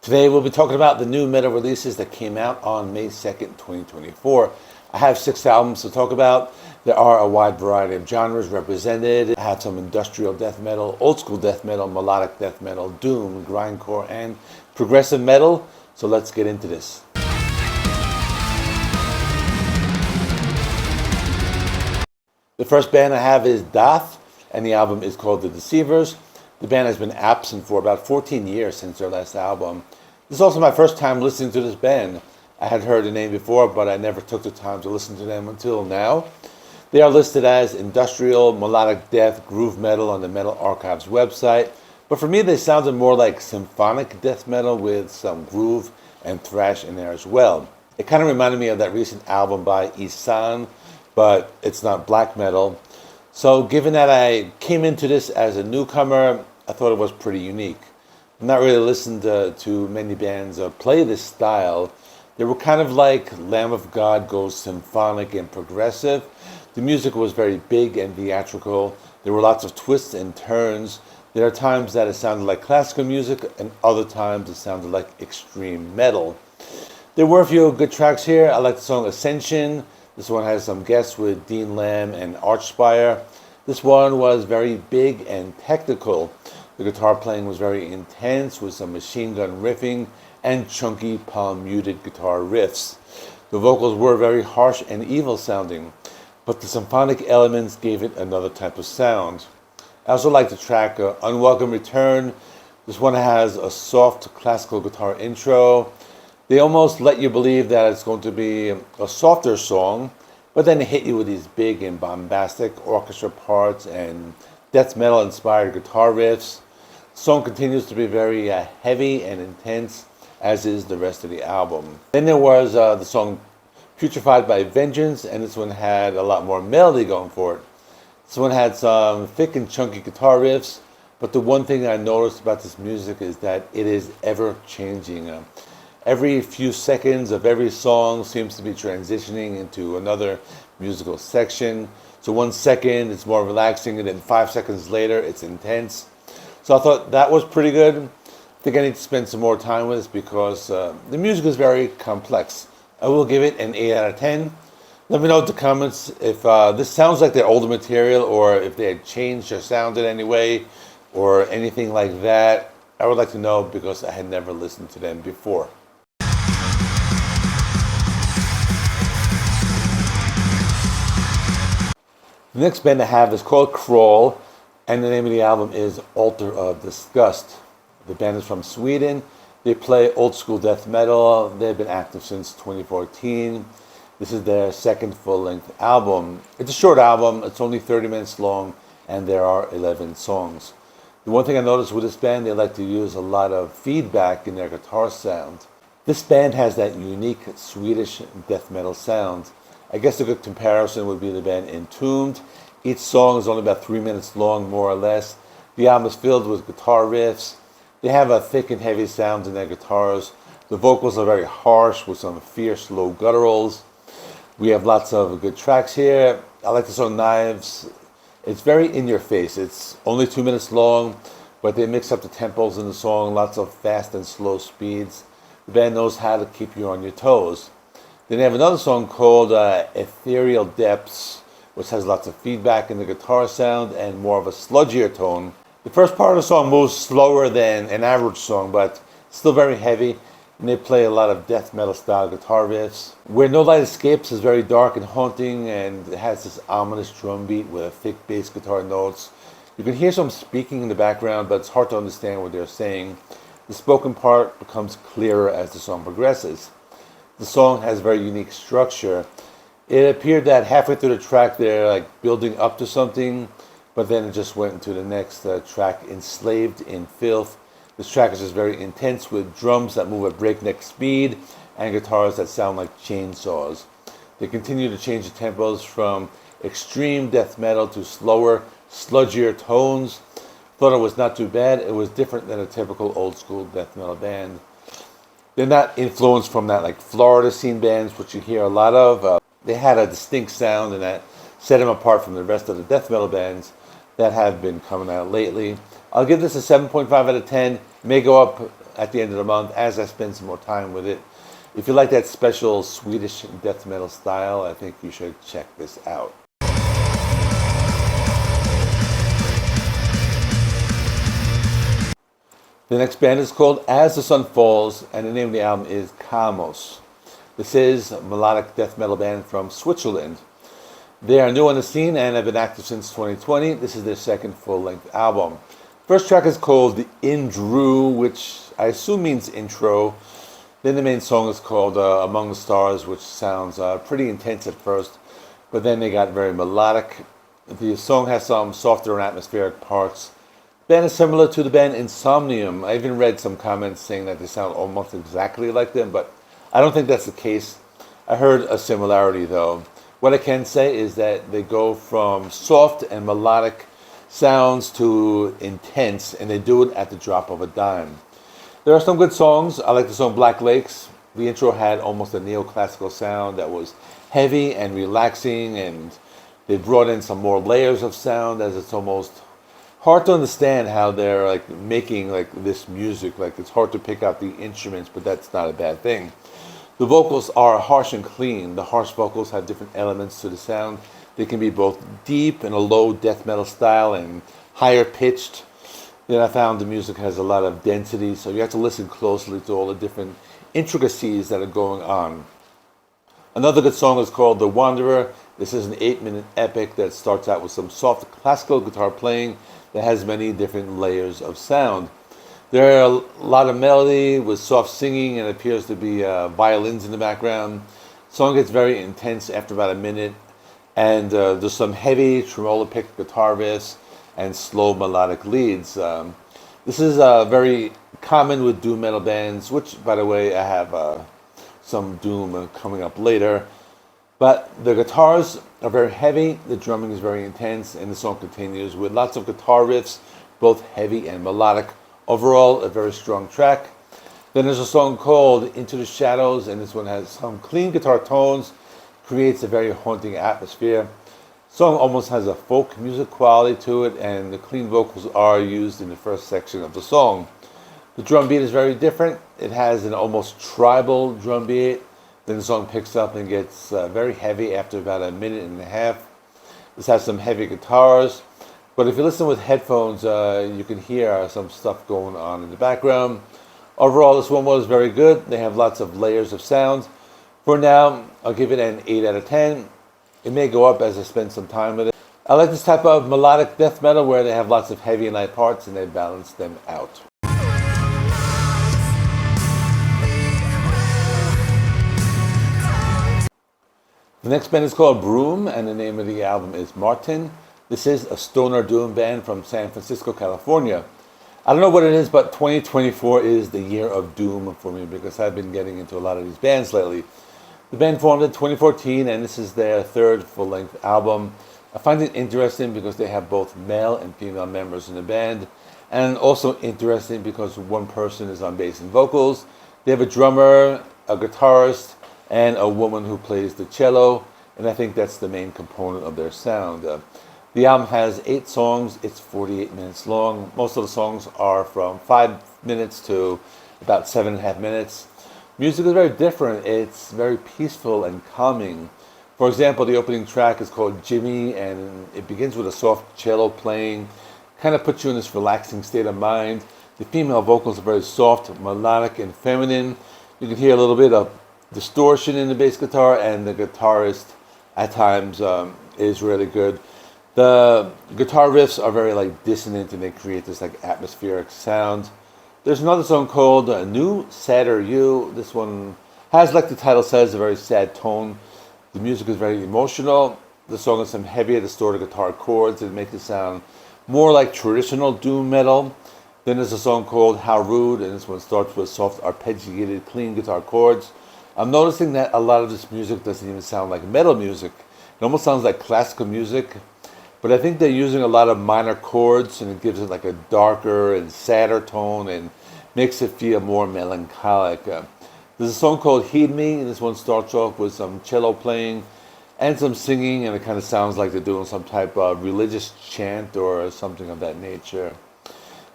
Today we'll be talking about the new metal releases that came out on May 2nd, 2024. I have 6 albums to talk about. There are a wide variety of genres represented. I have some industrial death metal, old school death metal, melodic death metal, doom, grindcore, and progressive metal. So let's get into this. The first band I have is Dååth, and the album is called The Deceivers. The band has been absent for about 14 years since their last album. This is also my first time listening to this band. I had heard the name before, but I never took the time to listen to them until now. They are listed as industrial, melodic death, groove metal on the Metal Archives website. But for me, they sounded more like symphonic death metal with some groove and thrash in there as well. It kind of reminded me of that recent album by Isan, but it's not black metal. So given that I came into this as a newcomer, I thought it was pretty unique. I've not really listened to many bands play this style. They were kind of like Lamb of God goes symphonic and progressive. The music was very big and theatrical. There were lots of twists and turns. There are times that it sounded like classical music, and other times it sounded like extreme metal. There were a few good tracks here. I like the song Ascension. This one has some guests with Dean Lamb and Archspire. This one was very big and technical. The guitar playing was very intense with some machine gun riffing and chunky palm muted guitar riffs. The vocals were very harsh and evil sounding, but the symphonic elements gave it another type of sound. I also like the track Unwelcome Return. This one has a soft classical guitar intro. They almost let you believe that it's going to be a softer song, but then they hit you with these big and bombastic orchestra parts and death metal inspired guitar riffs. The song continues to be very heavy and intense, as is the rest of the album. Then there was the song Putrefied by Vengeance, and this one had a lot more melody going for it. This one had some thick and chunky guitar riffs, but the one thing I noticed about this music is that it is ever changing. Every few seconds of every song seems to be transitioning into another musical section. So 1 second it's more relaxing, and then 5 seconds later it's intense. So I thought that was pretty good. I think I need to spend some more time with this because the music is very complex. I will give it an 8 out of 10. Let me know in the comments if this sounds like their older material, or if they had changed their sound in any way or anything like that. I would like to know because I had never listened to them before. The next band I have is called Crawl, and the name of the album is Altar of Disgust. The band is from Sweden. They play old school death metal. They've been active since 2014. This is their second full-length album. It's a short album. It's only 30 minutes long, and there are 11 songs. The one thing I noticed with this band, they like to use a lot of feedback in their guitar sound. This band has that unique Swedish death metal sound. I guess a good comparison would be the band Entombed. Each song is only about 3 minutes long, more or less. The album is filled with guitar riffs. They have a thick and heavy sound in their guitars. The vocals are very harsh with some fierce low gutturals. We have lots of good tracks here. I like the song Knives. It's very in your face. It's only 2 minutes long, but they mix up the tempos in the song, lots of fast and slow speeds. The band knows how to keep you on your toes. Then they have another song called Ethereal Depths, which has lots of feedback in the guitar sound and more of a sludgier tone. The first part of the song moves slower than an average song, but still very heavy, and they play a lot of death metal style guitar riffs. Where No Light Escapes is very dark and haunting, and it has this ominous drum beat with a thick bass guitar notes. You can hear some speaking in the background, but it's hard to understand what they're saying. The spoken part becomes clearer as the song progresses. The song has very unique structure. It appeared that halfway through the track they're like building up to something, but then it just went into the next track, Enslaved in Filth. This track is just very intense with drums that move at breakneck speed and guitars that sound like chainsaws. They continue to change the tempos from extreme death metal to slower, sludgier tones. Thought it was not too bad. It was different than a typical old school death metal band. They're not influenced from that like Florida scene bands, which you hear a lot of. They had a distinct sound, and that set them apart from the rest of the death metal bands that have been coming out lately. I'll give this a 7.5 out of 10. May go up at the end of the month as I spend some more time with it. If you like that special Swedish death metal style, I think you should check this out. The next band is called As the Sun Falls, and the name of the album is Kaamos. This is a melodic death metal band from Switzerland. They are new on the scene and have been active since 2020. This is their second full-length album. First track is called The Indru, which I assume means intro. Then the main song is called Among the Stars, which sounds pretty intense at first, but then they got very melodic. The song has some softer and atmospheric parts. The band is similar to the band Insomnium. I even read some comments saying that they sound almost exactly like them, but I don't think that's the case. I heard a similarity though. What I can say is that they go from soft and melodic sounds to intense, and they do it at the drop of a dime. There are some good songs. I like the song Black Lakes. The intro had almost a neoclassical sound that was heavy and relaxing, and they brought in some more layers of sound, as it's almost hard to understand how they're like making like this music. Like, it's hard to pick out the instruments, but that's not a bad thing. The vocals are harsh and clean. The harsh vocals have different elements to the sound. They can be both deep in a low death metal style and higher pitched. Then I found the music has a lot of density, so you have to listen closely to all the different intricacies that are going on. Another good song is called The Wanderer. This is an 8-minute epic that starts out with some soft classical guitar playing that has many different layers of sound. There are a lot of melody with soft singing and appears to be violins in the background. The song gets very intense after about a minute, and there's some heavy tremolo-picked guitar riffs and slow melodic leads. This is very common with doom metal bands, which, by the way, I have some doom coming up later. But the guitars are very heavy, the drumming is very intense, and the song continues with lots of guitar riffs, both heavy and melodic. Overall, a very strong track. Then there's a song called Into the Shadows, and this one has some clean guitar tones, creates a very haunting atmosphere. The song almost has a folk music quality to it, and the clean vocals are used in the first section of the song. The drum beat is very different. It has an almost tribal drum beat. Then the song picks up and gets very heavy after about a minute and a half. This has some heavy guitars, but if you listen with headphones, you can hear some stuff going on in the background. Overall, this one was very good. They have lots of layers of sound. For now, I'll give it an 8 out of 10. It may go up as I spend some time with it. I like this type of melodic death metal where they have lots of heavy and light parts and they balance them out. The next band is called Brume, and the name of the album is Marten. This is a stoner doom band from San Francisco, California. I don't know what it is, but 2024 is the year of doom for me because I've been getting into a lot of these bands lately. The band formed in 2014, and this is their third full-length album. I find it interesting because they have both male and female members in the band, and also interesting because one person is on bass and vocals. They have a drummer, a guitarist, and a woman who plays the cello, and I think that's the main component of their sound. The album has 8 songs. It's 48 minutes long. Most of the songs are from 5 minutes to about 7.5 minutes. Music is very different. It's very peaceful and calming. For example, the opening track is called Jimmy, and it begins with a soft cello playing, kind of puts you in this relaxing state of mind. The female vocals are very soft, melodic, and feminine. You can hear a little bit of distortion in the bass guitar, and the guitarist at times is really good. The guitar riffs are very like dissonant, and they create this like atmospheric sound. There's another song called New Sadder You. This one has, like the title says, a very sad tone. The music is very emotional. The song has some heavier distorted guitar chords that make it sound more like traditional doom metal. Then there's a song called How Rude, and this one starts with soft arpeggiated clean guitar chords. I'm noticing that a lot of this music doesn't even sound like metal music. It almost sounds like classical music, but I think they're using a lot of minor chords, and it gives it like a darker and sadder tone and makes it feel more melancholic. There's a song called Heed Me, and this one starts off with some cello playing and some singing, and it kind of sounds like they're doing some type of religious chant or something of that nature.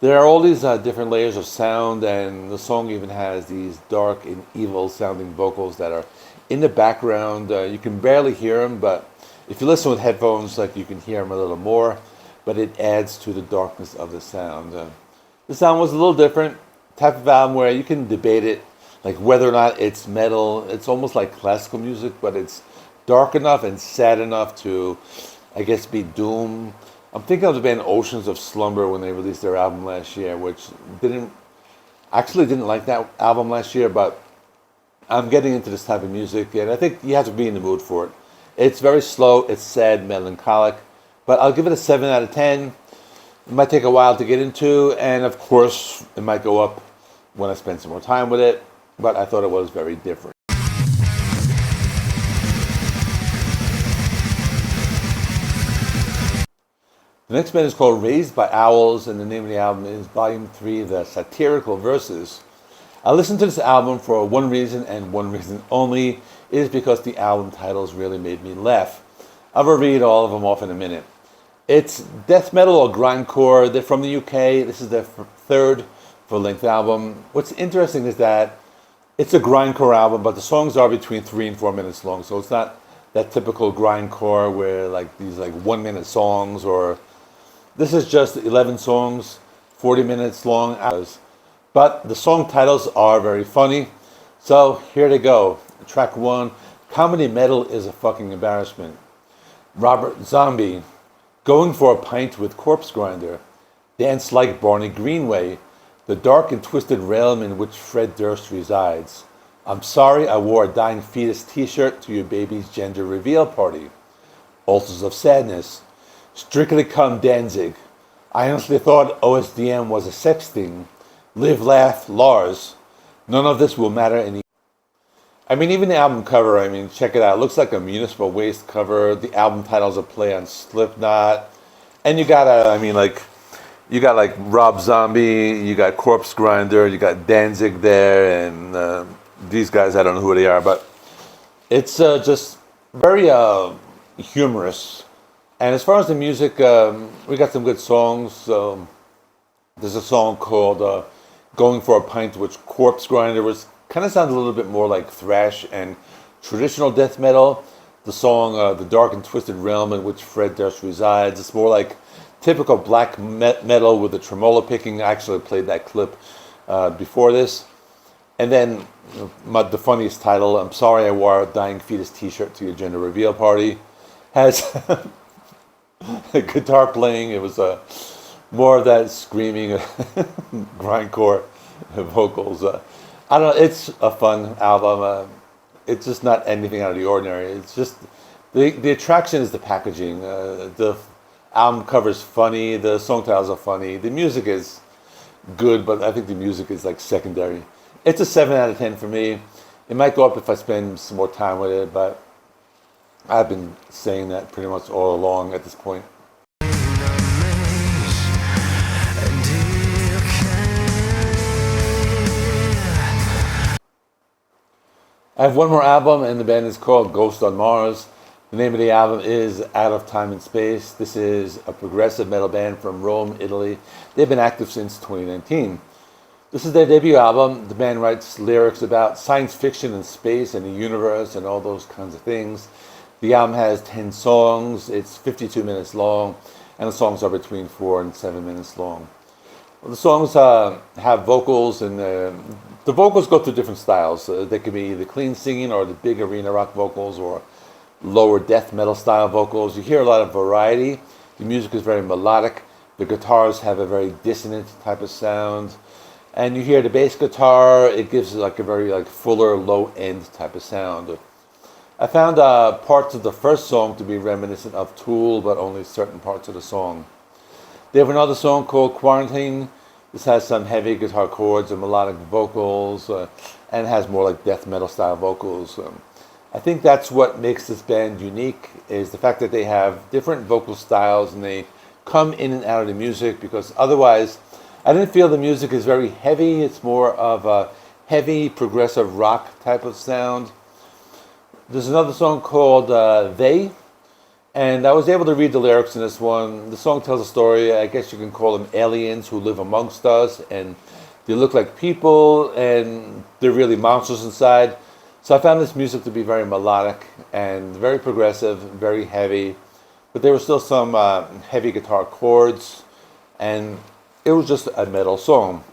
There are all these different layers of sound, and the song even has these dark and evil sounding vocals that are in the background. You can barely hear them, but if you listen with headphones, like, you can hear them a little more, but it adds to the darkness of the sound. The sound was a little different, type of album where you can debate it, like whether or not it's metal. It's almost like classical music, but it's dark enough and sad enough to, I guess, be doom. I'm thinking of the band Oceans of Slumber when they released their album last year, which didn't like that album last year, but I'm getting into this type of music, and I think you have to be in the mood for it. It's very slow, it's sad, melancholic, but I'll give it a 7 out of 10. It might take a while to get into, and of course, it might go up when I spend some more time with it, but I thought it was very different. The next band is called Raised by Owls, and the name of the album is Volume 3, The Satirical Verses. I listened to this album for one reason and one reason only. It is because the album titles really made me laugh. I'll read all of them off in a minute. It's death metal or grindcore. They're from the UK. This is their third full-length album. What's interesting is that it's a grindcore album, but the songs are between 3 and 4 minutes long, so it's not that typical grindcore where like these like 1 minute songs, or this is just 11 songs, 40 minutes long. But the song titles are very funny. So here they go. Track 1, Comedy Metal is a Fucking Embarrassment. Robert Zombie, Going for a Pint with Corpse Grinder. Dance Like Barney Greenway, The Dark and Twisted Realm in Which Fred Durst Resides. I'm Sorry I Wore a Dying Fetus t-shirt to Your Baby's Gender Reveal Party. Ulcers of Sadness, Strictly Come Danzig. I honestly thought OSDM was a sex thing. Live, Laugh, Lars. None of this will matter any. I mean, even the album cover, I mean, check it out. It looks like a Municipal Waste cover. The album title's a play on Slipknot. And you got Rob Zombie, you got Corpse Grinder, you got Danzig there, and these guys, I don't know who they are, but it's just very humorous. And as far as the music, we got some good songs. There's a song called Going for a Pint, which Corpse Grinder was kind of sounds a little bit more like thrash and traditional death metal. The song The Dark and Twisted Realm in Which Fred Durst Resides, it's more like typical black metal with the tremolo picking. I actually played that clip before this. And then the funniest title, I'm Sorry I Wore a Dying Fetus t-shirt to Your Gender Reveal Party, has a guitar playing. It was more of that screaming grindcore vocals. I don't know, it's a fun album. It's just not anything out of the ordinary. It's just, the attraction is the packaging. The album cover's funny, the song titles are funny, the music is good, but I think the music is like secondary. It's a 7 out of 10 for me. It might go up if I spend some more time with it, but I've been saying that pretty much all along at this point. I have one more album, and the band is called Ghost on Mars. The name of the album is Out of Time and Space. This is a progressive metal band from Rome, Italy. They've been active since 2019. This is their debut album. The band writes lyrics about science fiction and space and the universe and all those kinds of things. The album has 10 songs. It's 52 minutes long, and the songs are between 4 and 7 minutes long. Well, the songs have vocals, and the vocals go through different styles. They could be either clean singing or the big arena rock vocals or lower death metal style vocals. You hear a lot of variety. The music is very melodic. The guitars have a very dissonant type of sound. And you hear the bass guitar, it gives like a very like fuller, low end type of sound. I found parts of the first song to be reminiscent of Tool, but only certain parts of the song. They have another song called Quarantine. This has some heavy guitar chords and melodic vocals, and has more like death metal style vocals. I think that's what makes this band unique, is the fact that they have different vocal styles and they come in and out of the music, because otherwise I didn't feel the music is very heavy. It's more of a heavy progressive rock type of sound. There's another song called They, And I was able to read the lyrics in this one. The song tells a story. I guess you can call them aliens who live amongst us, and they look like people, and they're really monsters inside. So I found this music to be very melodic and very progressive, very heavy, but there were still some heavy guitar chords, and it was just a metal song.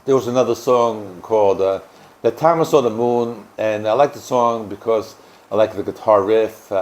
There was another song called "The Time I Saw the Moon," and I like the song because I like the guitar riff.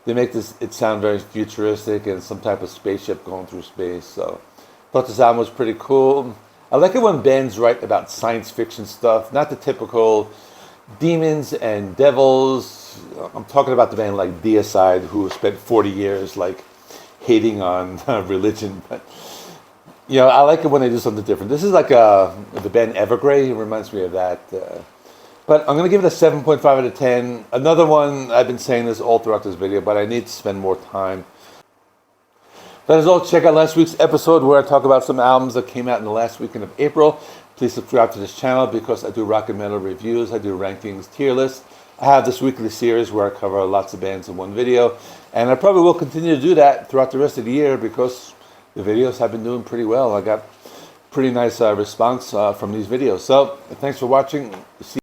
They make it sound very futuristic and some type of spaceship going through space. So I thought this album was pretty cool. I like it when bands write about science fiction stuff, not the typical demons and devils. I'm talking about the band like Deicide, who spent 40 years like hating on religion. But I like it when they do something different. This is like the band Evergrey. It reminds me of that. But I'm going to give it a 7.5 out of 10. Another one, I've been saying this all throughout this video, but I need to spend more time. That is all. Check out last week's episode where I talk about some albums that came out in the last weekend of April. Please subscribe to this channel because I do rock and metal reviews. I do rankings, tier lists. I have this weekly series where I cover lots of bands in one video. And I probably will continue to do that throughout the rest of the year because the videos have been doing pretty well. I got pretty nice response from these videos. So thanks for watching. See